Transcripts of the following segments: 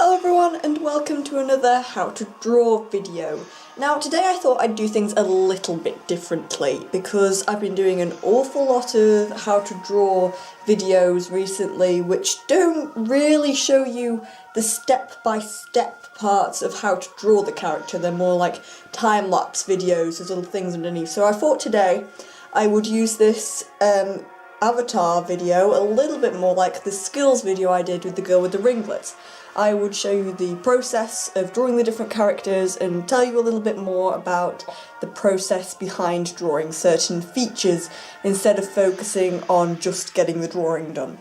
Hello everyone and welcome to another how to draw video. Now today I thought I'd do things a little bit differently because I've been doing an awful lot of how to draw videos recently which don't really show you the step-by-step parts of how to draw the character. They're more like time-lapse videos with little things underneath. So I thought today I would use this Avatar video a little bit more like the skills video I did with the girl with the ringlets. I would show you the process of drawing the different characters and tell you a little bit more about the process behind drawing certain features instead of focusing on just getting the drawing done.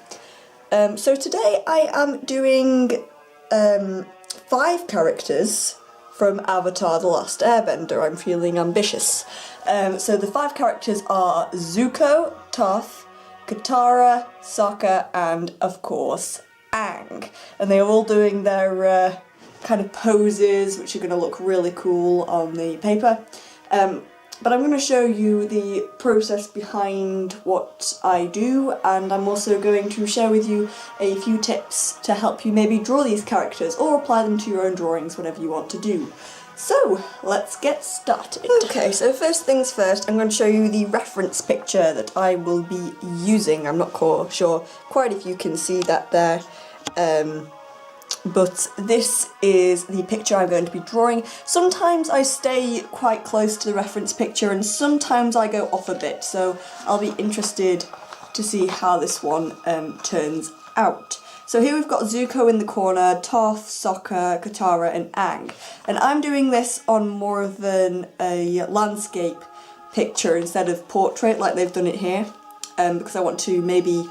So today I am doing 5 characters from Avatar The Last Airbender. I'm feeling ambitious. So the 5 characters are Zuko, Toph, Katara, Sokka, and of course Aang. And they're all doing their kind of poses which are going to look really cool on the paper. But I'm going to show you the process behind what I do, and I'm also going to share with you a few tips to help you maybe draw these characters or apply them to your own drawings, whatever you want to do. So, let's get started. Okay, so first things first, I'm going to show you the reference picture that I will be using. I'm not sure quite if you can see that there, but this is the picture I'm going to be drawing. Sometimes I stay quite close to the reference picture and sometimes I go off a bit, so I'll be interested to see how this one turns out. So here we've got Zuko in the corner, Toph, Sokka, Katara and Aang. And I'm doing this on more of a landscape picture instead of portrait like they've done it here, because I want to maybe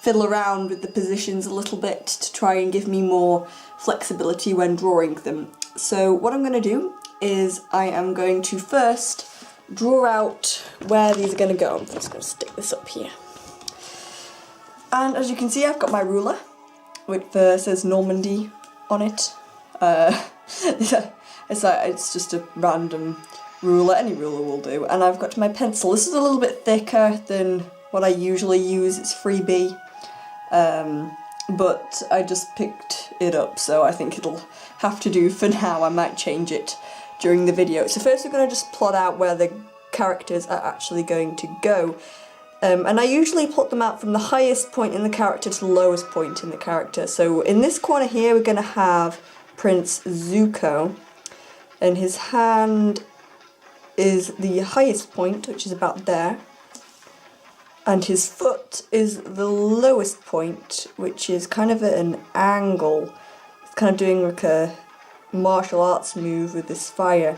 fiddle around with the positions a little bit to try and give me more flexibility when drawing them. So what I'm going to do is I am going to first draw out where these are going to go. I'm just going to stick this up here. And as you can see, I've got my ruler, which says Normandy on it. It's just a random ruler, any ruler will do. And I've got my pencil. This is a little bit thicker than what I usually use, it's freebie. But I just picked it up, so I think it'll have to do for now. I might change it during the video. So first we're going to just plot out where the characters are actually going to go. And I usually plot them out from the highest point in the character to the lowest point in the character. So in this corner here we're going to have Prince Zuko, and his hand is the highest point, which is about there. And his foot is the lowest point, which is kind of at an angle. It's kind of doing like a martial arts move with this fire,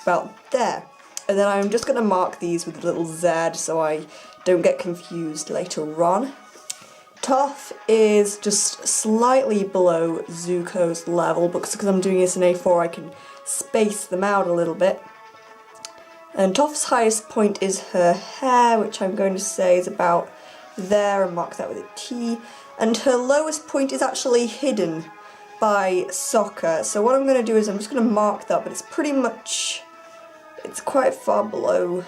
about there. And then I'm just going to mark these with a little Z so I don't get confused later on. Toph is just slightly below Zuko's level, because I'm doing this in A4 I can space them out a little bit. And Toph's highest point is her hair, which I'm going to say is about there, and mark that with a T. And her lowest point is actually hidden by Sokka. So what I'm going to do is I'm just going to mark that, but it's pretty much, it's quite far below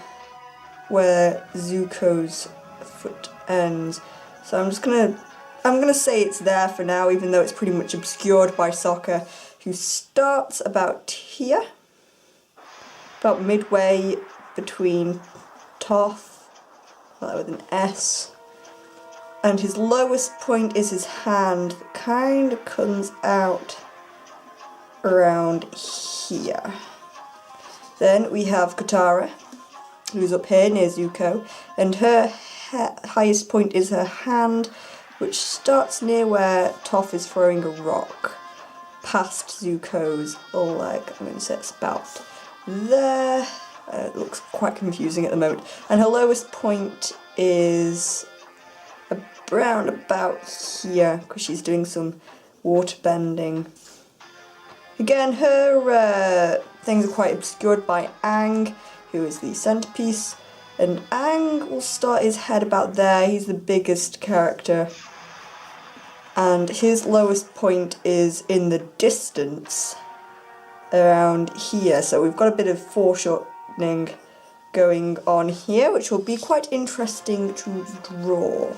where Zuko's foot ends. So I'm gonna say it's there for now, even though it's pretty much obscured by Sokka, who starts about here, about midway between Toph, with an S, and his lowest point is his hand, that kind of comes out around here. Then we have Katara, who's up here near Zuko, and her highest point is her hand, which starts near where Toph is throwing a rock, past Zuko's leg. I'm going to say it's about there. It looks quite confusing at the moment. And her lowest point is around about here, because she's doing some water bending. Again, her things are quite obscured by Aang, who is the centerpiece, and Aang will start his head about there. He's the biggest character, and his lowest point is in the distance around here, so we've got a bit of foreshortening going on here, which will be quite interesting to draw.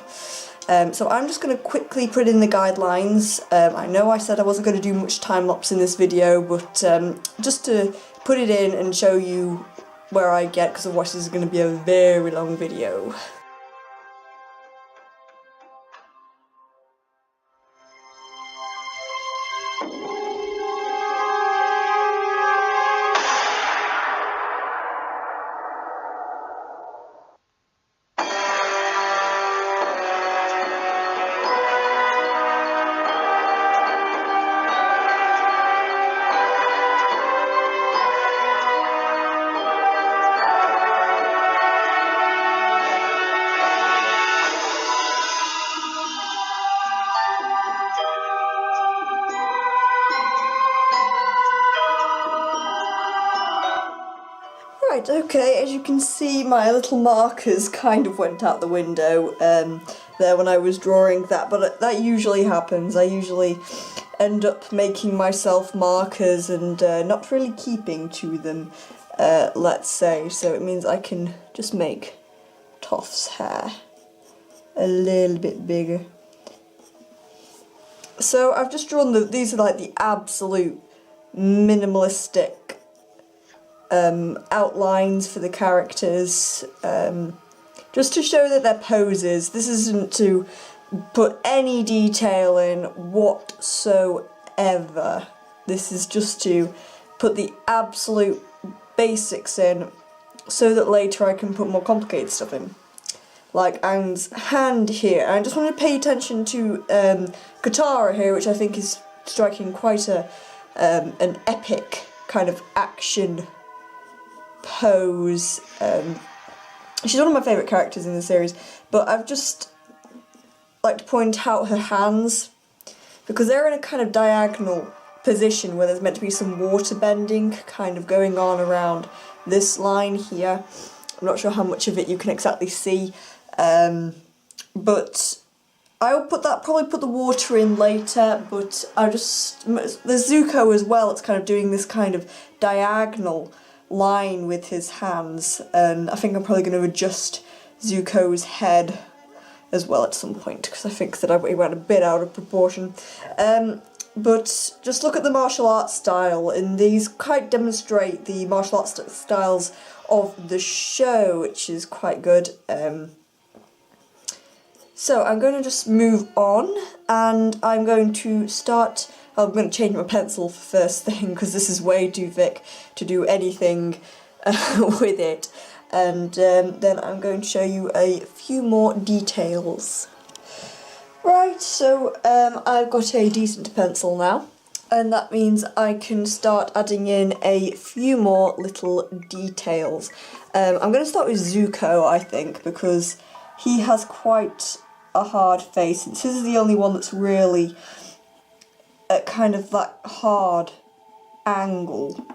So I'm just going to quickly put in the guidelines. I know I said I wasn't going to do much time lapse in this video, but just to put it in and show you where I get, because otherwise this is going to be a very long video. Right, okay, as you can see my little markers kind of went out the window there when I was drawing that, but that usually happens. I usually end up making myself markers and not really keeping to them, let's say, so it means I can just make Toph's hair a little bit bigger. So I've just drawn these are like the absolute minimalistic outlines for the characters, just to show that they're poses. This isn't to put any detail in whatsoever. This is just to put the absolute basics in so that later I can put more complicated stuff in. Like Aang's hand here. And I just want to pay attention to Katara here, which I think is striking quite an epic kind of action pose. She's one of my favourite characters in the series, but I've just like to point out her hands because they're in a kind of diagonal position where there's meant to be some water bending kind of going on around this line here. I'm not sure how much of it you can exactly see, but I'll probably put the water in later, but there's Zuko as well. It's kind of doing this kind of diagonal line with his hands, and I think I'm probably going to adjust Zuko's head as well at some point because I think that he went a bit out of proportion. But just look at the martial arts style, and these quite demonstrate the martial arts styles of the show, which is quite good. So I'm going to just move on, and I'm going to start. I'm going to change my pencil for first thing because this is way too thick to do anything with it. And then I'm going to show you a few more details. Right, so I've got a decent pencil now, and that means I can start adding in a few more little details. I'm going to start with Zuko, I think, because he has quite a hard face. This is the only one that's really at kind of that hard angle.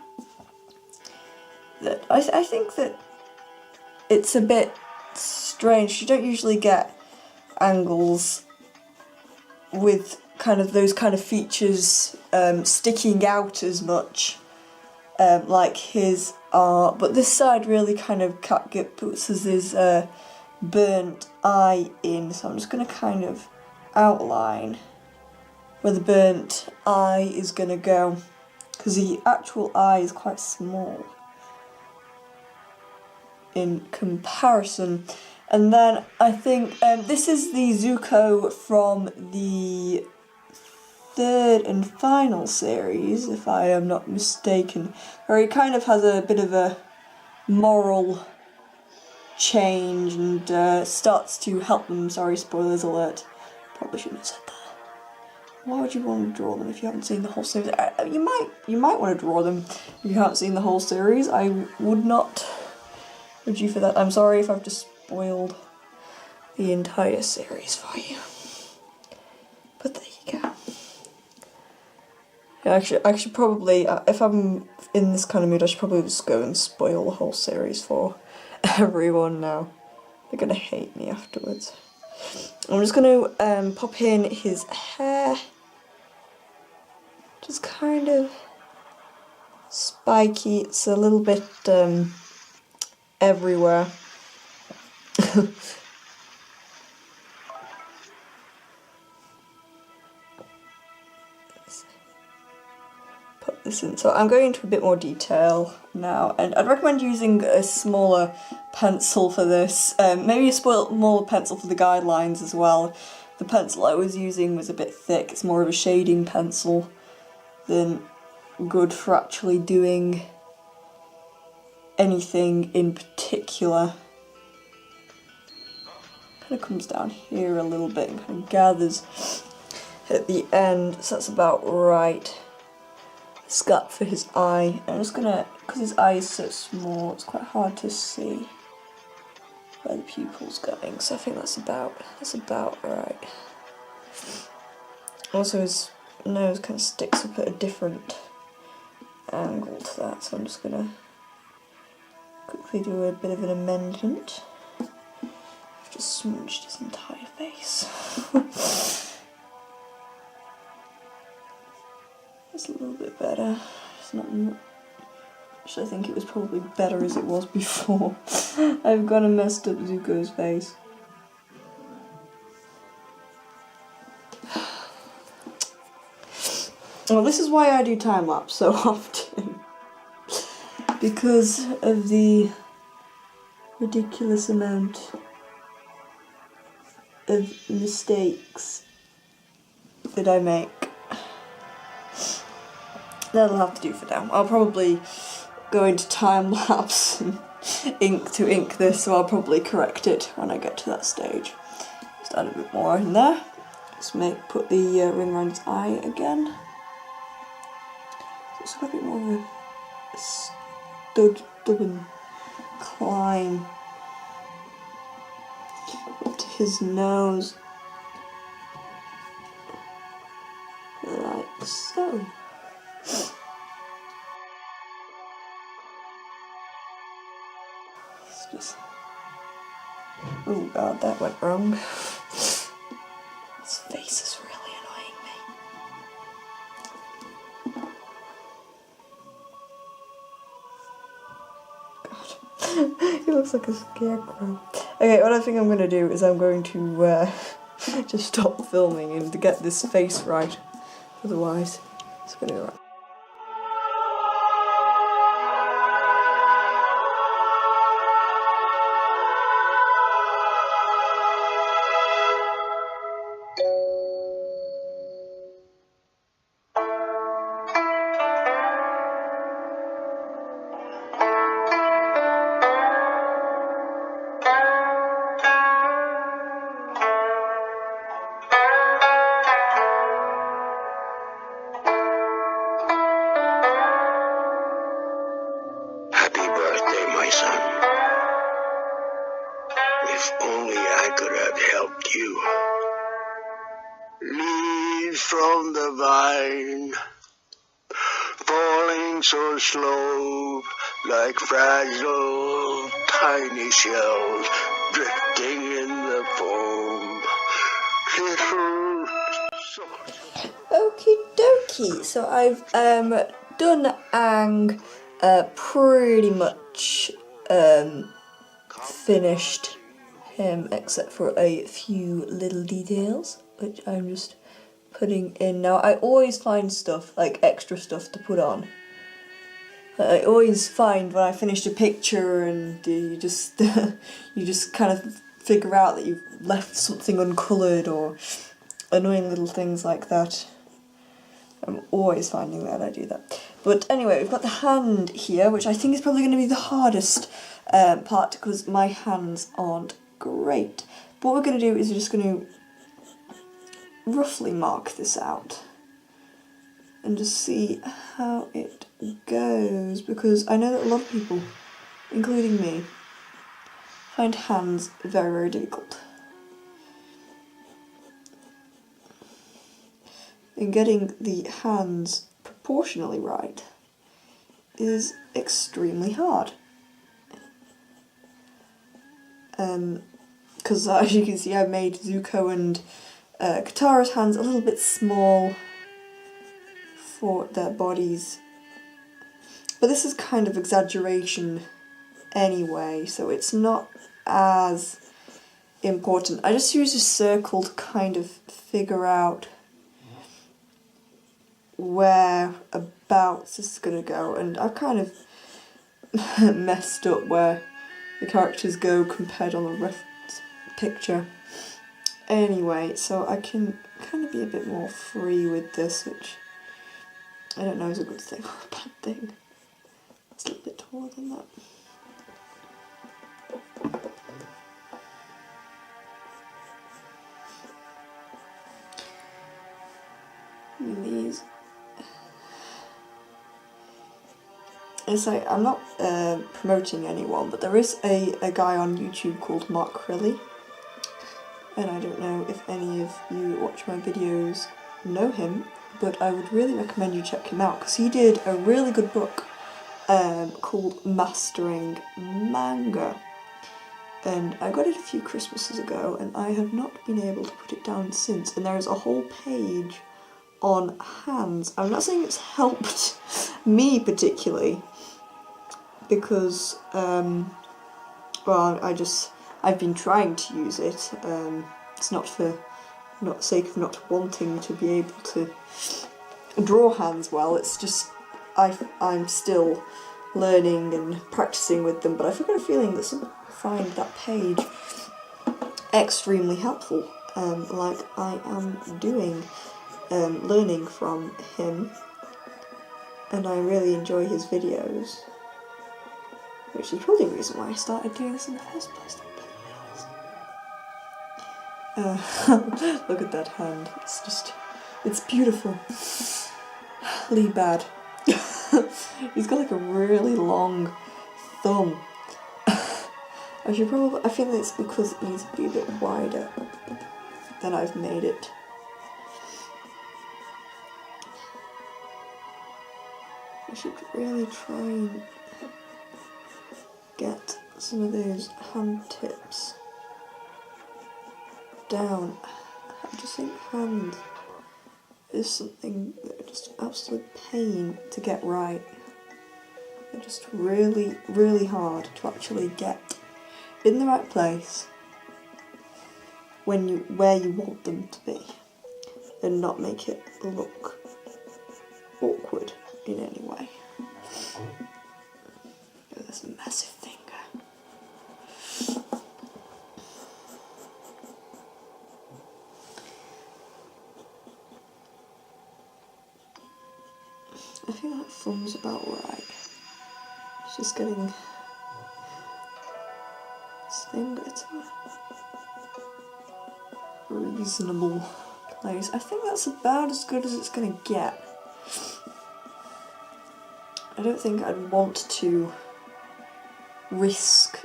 That I think that it's a bit strange. You don't usually get angles with kind of those kind of features sticking out as much like his are, but this side really kind of puts his burnt eye in, so I'm just going to kind of outline where the burnt eye is going to go, because the actual eye is quite small in comparison. And then I think this is the Zuko from the third and final series, if I am not mistaken, where he kind of has a bit of a moral change and starts to help them. Sorry, spoilers alert. Probably shouldn't have said that. Why would you want to draw them if you haven't seen the whole series? You might want to draw them if you haven't seen the whole series. I would not urge you for that. I'm sorry if I've just spoiled the entire series for you. But there you go. Yeah, I should probably, if I'm in this kind of mood, I should probably just go and spoil the whole series for everyone now. They're gonna hate me afterwards. I'm just gonna pop in his hair. Just kind of spiky. It's a little bit everywhere. this in. So I'm going into a bit more detail now, and I'd recommend using a smaller pencil for this, maybe a smaller pencil for the guidelines as well. The pencil I was using was a bit thick, it's more of a shading pencil than good for actually doing anything in particular. Kind of comes down here a little bit and kind of gathers at the end, so that's about right. Scat for his eye. I'm just gonna, because his eye is so small, it's quite hard to see where the pupil's going. So I think that's about right. Also, his nose kind of sticks up at a different angle to that, so I'm just gonna quickly do a bit of an amendment. I've just smudged his entire face. It's a little bit better. It's not much. I think it was probably better as it was before. I've gone and messed up Zuko's face. Well, this is why I do time lapse so often. Because of the ridiculous amount of mistakes that I make. That'll have to do for now. I'll probably go into time lapse and ink to ink this, so I'll probably correct it when I get to that stage. Just add a bit more in there. Just put the ring around his eye again. It's got a bit more of a stubborn climb up to his nose, like so. It's just, oh god, that went wrong. His face is really annoying me. God, he looks like a scarecrow. Okay, what I think I'm going to do is I'm going to just stop filming and to get this face right. Otherwise, it's going to go right. If only I could have helped you. Leaves from the vine, falling so slow, like fragile tiny shells drifting in the foam. Little soldier. Okie dokie, so I've done Aang, pretty much finished him except for a few little details which I'm just putting in now. I always find stuff, like extra stuff to put on. I always find when I finished a picture and you just you just kind of figure out that you've left something uncoloured or annoying little things like that. I'm always finding that I do that. But anyway, we've got the hand here, which I think is probably going to be the hardest part because my hands aren't great. But what we're going to do is we're just going to roughly mark this out and just see how it goes, because I know that a lot of people, including me, find hands very, very difficult. And getting the hands proportionally right is extremely hard. Because as you can see, I've made Zuko and Katara's hands a little bit small for their bodies. But this is kind of exaggeration anyway, so it's not as important. I just use a circle to kind of figure out whereabouts this is going to go, and I've kind of messed up where the characters go compared on the reference picture. Anyway, so I can kind of be a bit more free with this, which I don't know is a good thing or a bad thing. It's a little bit taller than that. These, it's like, I'm not promoting anyone, but there is a guy on YouTube called Mark Crilly, and I don't know if any of you watch my videos know him, but I would really recommend you check him out, because he did a really good book called Mastering Manga, and I got it a few Christmases ago, and I have not been able to put it down since, and there is a whole page on hands. I'm not saying it's helped me particularly, because well, I've been trying to use it. It's not sake of not wanting to be able to draw hands well. It's just I'm still learning and practicing with them. But I've got a feeling that some find that page extremely helpful, like I am doing. Learning from him, and I really enjoy his videos, which is probably the reason why I started doing this in the first place. Look at that hand, it's beautiful. Lee Bad. He's got like a really long thumb. I feel it's because it needs to be a bit wider than I've made it. I should really try and get some of those hand tips down. I just think hand is something that just absolute pain to get right. They're just really, really hard to actually get in the right place where you want them to be, and not make it look awkward in any way. Oh, that's a massive finger. I think that thumb's about right. It's just getting this finger to a reasonable place. I think that's about as good as it's gonna get. I don't think I'd want to risk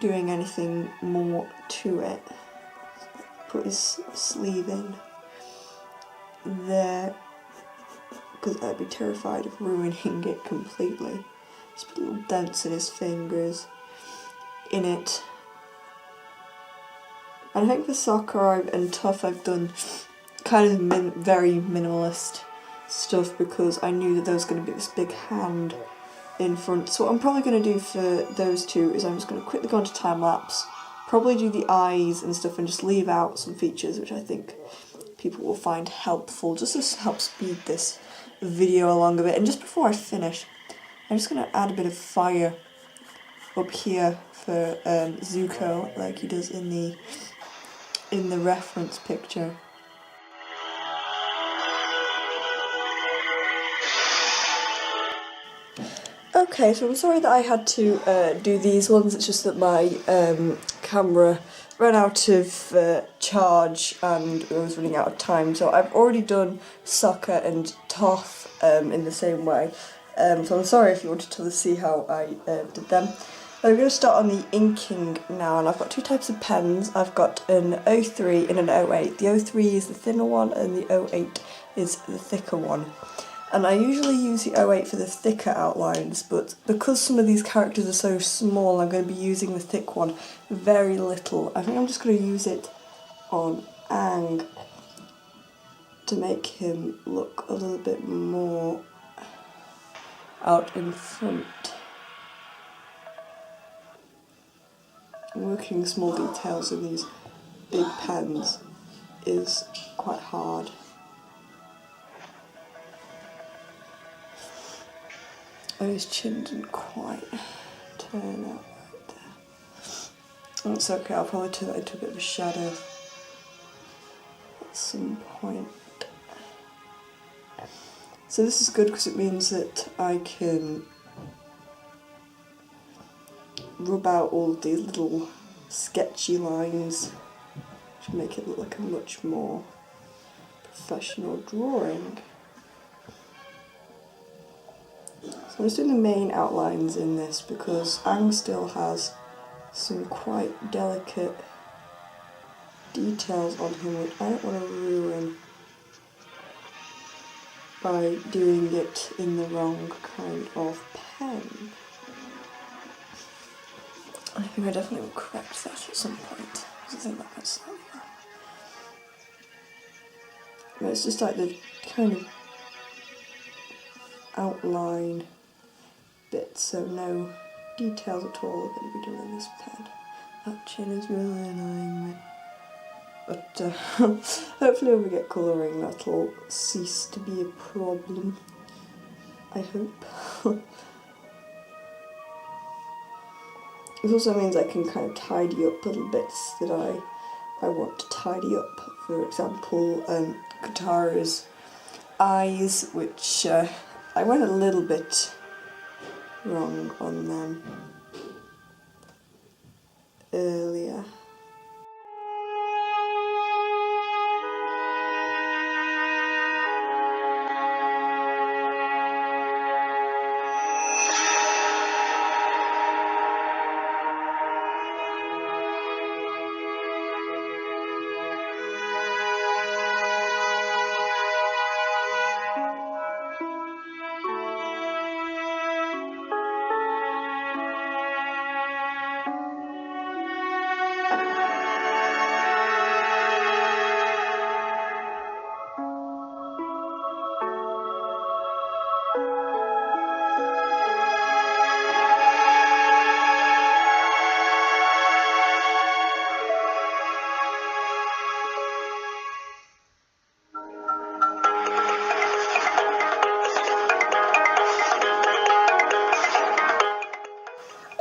doing anything more to it. Put his sleeve in there, because I'd be terrified of ruining it completely. Just put little dents in his fingers in it. And I think for soccer and tough I've done kind of very minimalist stuff, because I knew that there was going to be this big hand in front. So what I'm probably going to do for those two is I'm just going to quickly go into time lapse, probably do the eyes and stuff, and just leave out some features which I think people will find helpful, just to help speed this video along a bit. And just before I finish, I'm just going to add a bit of fire up here for Zuko, like he does in the reference picture. Okay, so I'm sorry that I had to do these ones. It's just that my camera ran out of charge and I was running out of time. So I've already done Sokka and Toph in the same way. So I'm sorry if you wanted to see how I did them. I'm going to start on the inking now, and I've got two types of pens. I've got an 03 and an 08. The 03 is the thinner one and the 08 is the thicker one. And I usually use the 08 for the thicker outlines, but because some of these characters are so small, I'm going to be using the thick one very little. I think I'm just going to use it on Aang to make him look a little bit more out in front. Working small details in these big pens is quite hard. And his chin didn't quite turn out right there. That's okay, I'll probably turn that into a bit of a shadow at some point. So this is good because it means that I can rub out all the little sketchy lines to make it look like a much more professional drawing. So I'm just doing the main outlines in this because Aang still has some quite delicate details on him which I don't want to ruin by doing it in the wrong kind of pen. I think I definitely will correct that at some point. I think that went slightly wrong. But it's just like the kind of outline bits, so no details at all are going to be done in this pen. That chin is really annoying me. But hopefully when we get colouring that'll cease to be a problem. I hope. It also means I can kind of tidy up little bits that I want to tidy up. For example, Katara's eyes, which I went a little bit wrong on them earlier.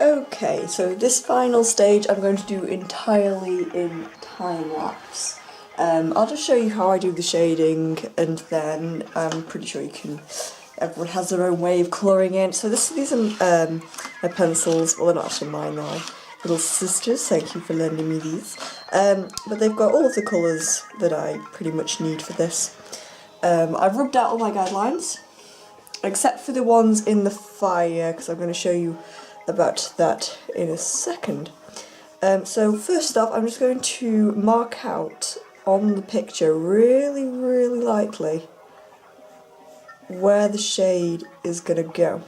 Okay, so this final stage I'm going to do entirely in time lapse. I'll just show you how I do the shading, and then I'm pretty sure everyone has their own way of colouring in. So these are my pencils. Well, they're not actually mine, they're little sisters. Thank you for lending me these. But they've got all of the colours that I pretty much need for this. I've rubbed out all my guidelines, except for the ones in the fire, because I'm going to show you about that in a second. So first off, I'm just going to mark out on the picture really, really lightly where the shade is going to go.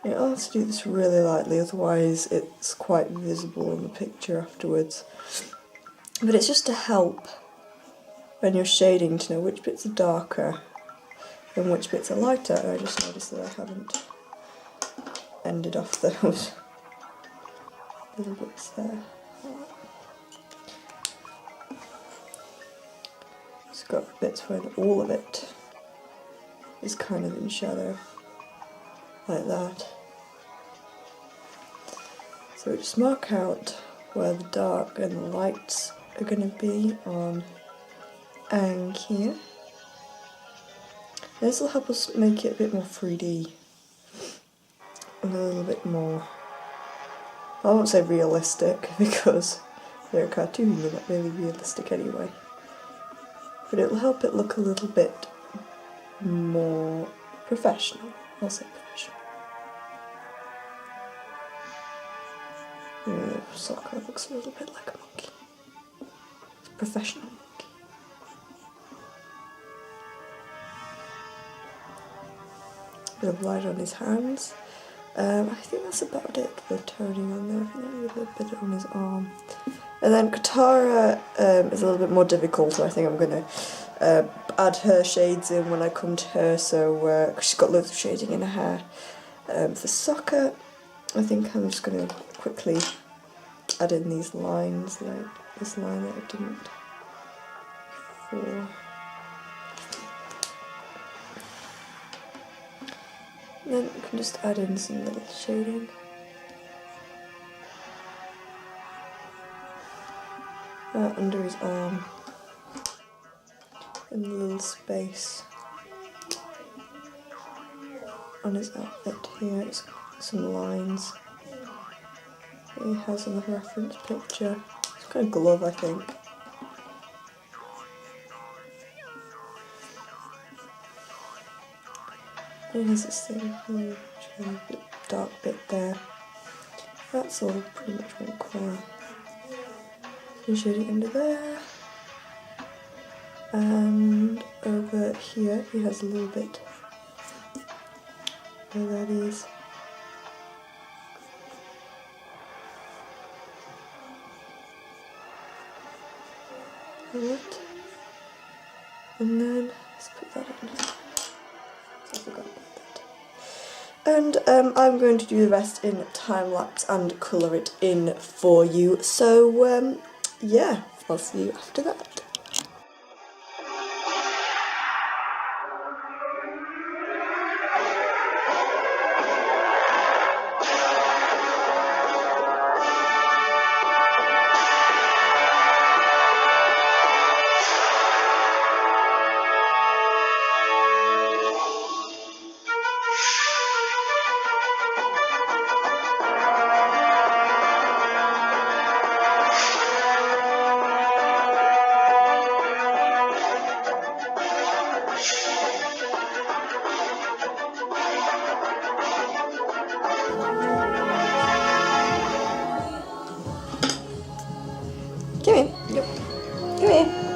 I'll have to do this really lightly, otherwise it's quite visible in the picture afterwards. But it's just to help when you're shading to know which bits are darker and which bits are lighter. I just noticed that I haven't ended off those little bits there. It's got bits where all of it is kind of in shadow, like that. So just mark out where the dark and the lights are going to be on Aang here. This will help us make it a bit more 3D and a little bit more, I won't say realistic because they're a cartoon, they're not really realistic anyway, but it will help it look a little bit more professional. I'll say professional. Soccer looks a little bit like a monkey. It's a professional monkey. Bit of light on his hands. I think that's about it for toning on there. I think there's a bit on his arm. And then Katara is a little bit more difficult, so I think I'm going to add her shades in when I come to her, so cause she's got loads of shading in her hair. For Sokka, I think I'm just going to quickly add in these lines, like this line that I didn't before. Then we can just add in some little shading. Under his arm, in the little space on his outfit here, it's some lines he has in the reference picture. It's kind of glove, I think. And here's this thing, dark bit there. That's all pretty much one corner. And shade it under there. And over here he has a little bit where that is. That. And then let's put that in. I forgot about that. And I'm going to do the rest in time lapse and colour it in for you. So yeah, I'll see you after that. Come here. Yep. Come here.